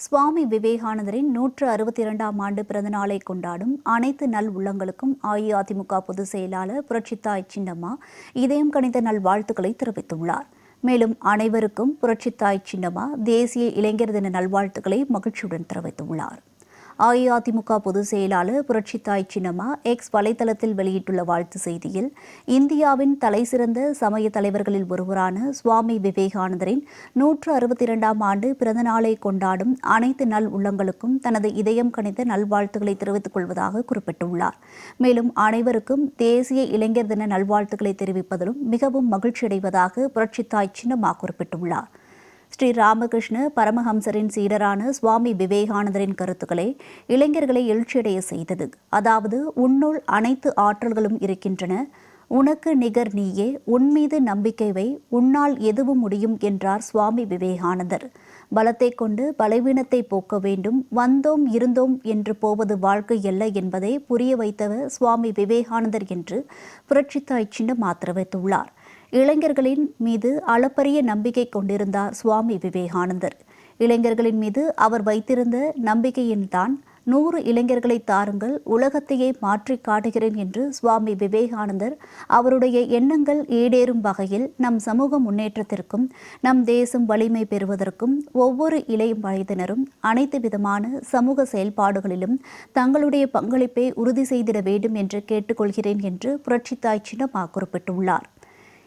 சுவாமி விவேகானந்தரின் 162ஆம் ஆண்டு பிறந்தநாளை கொண்டாடும் அனைத்து நல் உள்ளங்களுக்கும் அஇஅதிமுக பொதுச் செயலாளர் புரட்சித்தாய் சின்னம்மா இதயம் கனிந்த நல்வாழ்த்துக்களை தெரிவித்துள்ளார். மேலும் அனைவருக்கும் புரட்சித்தாய் சின்னம்மா தேசிய இளைஞர் தின நல்வாழ்த்துக்களை மகிழ்ச்சியுடன் தெரிவித்துள்ளார். அஇஅதிமுக பொதுச் செயலாளர் புரட்சித்தாய் சின்னம்மா எக்ஸ் வலைதளத்தில் வெளியிட்டுள்ள வாழ்த்து செய்தியில், இந்தியாவின் தலைசிறந்த சமய தலைவர்களில் ஒருவரான சுவாமி விவேகானந்தரின் 162ஆம் ஆண்டு பிறந்தநாளை கொண்டாடும் அனைத்து நல் உள்ளங்களுக்கும் தனது இதயம் கனிந்த நல்வாழ்த்துக்களை தெரிவித்துக் கொள்வதாக குறிப்பிட்டுள்ளார். மேலும் அனைவருக்கும் தேசிய இளைஞர் தின நல்வாழ்த்துக்களை தெரிவிப்பதிலும் மிகவும் மகிழ்ச்சியடைவதாக புரட்சித்தாய் சின்னம்மா குறிப்பிட்டுள்ளார். ஸ்ரீ ராமகிருஷ்ண பரமஹம்சரின் சீடரான சுவாமி விவேகானந்தரின் கருத்துக்களை இளைஞர்களை எழுச்சியடைய செய்தது. அதாவது, உன்னுள் அனைத்து ஆற்றல்களும் இருக்கின்றன, உனக்கு நிகர் நீயே, உன்மீது நம்பிக்கை வை, உன்னால் எதுவும் முடியும் என்றார் சுவாமி விவேகானந்தர். பலத்தை கொண்டு பலவீனத்தை போக்க வேண்டும், வந்தோம் இருந்தோம் என்று போவது வாழ்க்கை அல்ல என்பதை புரிய வைத்தவர் சுவாமி விவேகானந்தர் என்று புரட்சித்தாய் சின்னம்மா தெரிவித்துள்ளார். இளைஞர்களின் மீது அளப்பரிய நம்பிக்கை கொண்டிருந்தார் சுவாமி விவேகானந்தர். இளைஞர்களின் மீது அவர் வைத்திருந்த நம்பிக்கையில்தான் 100 இளைஞர்களை தாருங்கள், உலகத்தையே மாற்றி காட்டுகிறேன் என்று சுவாமி விவேகானந்தர் அவருடைய எண்ணங்கள் ஈடேறும் வகையில் நம் சமூக முன்னேற்றத்திற்கும் நம் தேசம் வலிமை பெறுவதற்கும் ஒவ்வொரு இளைய வயதினரும் அனைத்து விதமான சமூக செயல்பாடுகளிலும் தங்களுடைய பங்களிப்பை உறுதி செய்திட வேண்டும் என்று கேட்டுக்கொள்கிறேன் என்று புரட்சித்தாய் சின்னம்மா குறிப்பிட்டுள்ளார்.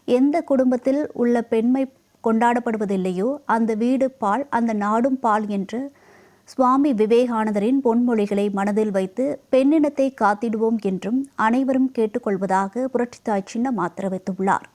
எந்த குடும்பத்தில் உள்ள பெண்மை கொண்டாடப்படுவதில்லையோ அந்த வீடு பால், அந்த நாடும் பால் என்று சுவாமி விவேகானந்தரின் பொன்மொழிகளை மனதில் வைத்து பெண்ணினத்தை காத்திடுவோம் என்றும் அனைவரும் கேட்டுக்கொள்வதாக புரட்சித்தாய் சின்னம்மா தெரிவித்துள்ளார்.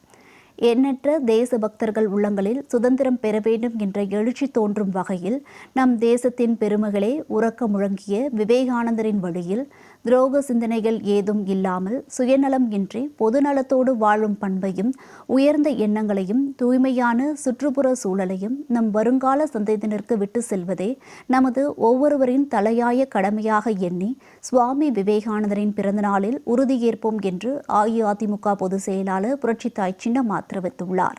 எண்ணற்ற தேசபக்தர்கள் உள்ளங்களில் சுதந்திரம் பெற வேண்டும் என்ற எழுச்சி தோன்றும் வகையில் நம் தேசத்தின் பெருமைகளை உறக்க முழங்கிய விவேகானந்தரின் வழியில் துரோக சிந்தனைகள் ஏதும் இல்லாமல் சுயநலம் இன்றி பொதுநலத்தோடு வாழும் பண்பையும் உயர்ந்த எண்ணங்களையும் தூய்மையான சுற்றுப்புற சூழலையும் நம் வருங்கால சந்ததியினருக்கு விட்டு செல்வதே நமது ஒவ்வொருவரின் தலையாய கடமையாக எண்ணி சுவாமி விவேகானந்தரின் பிறந்தநாளில் உறுதியேற்போம் என்று அஇஅதிமுக பொதுச் செயலாளர் புரட்சித்தாய் சின்னம்மா தெரிவித்துள்ளார்.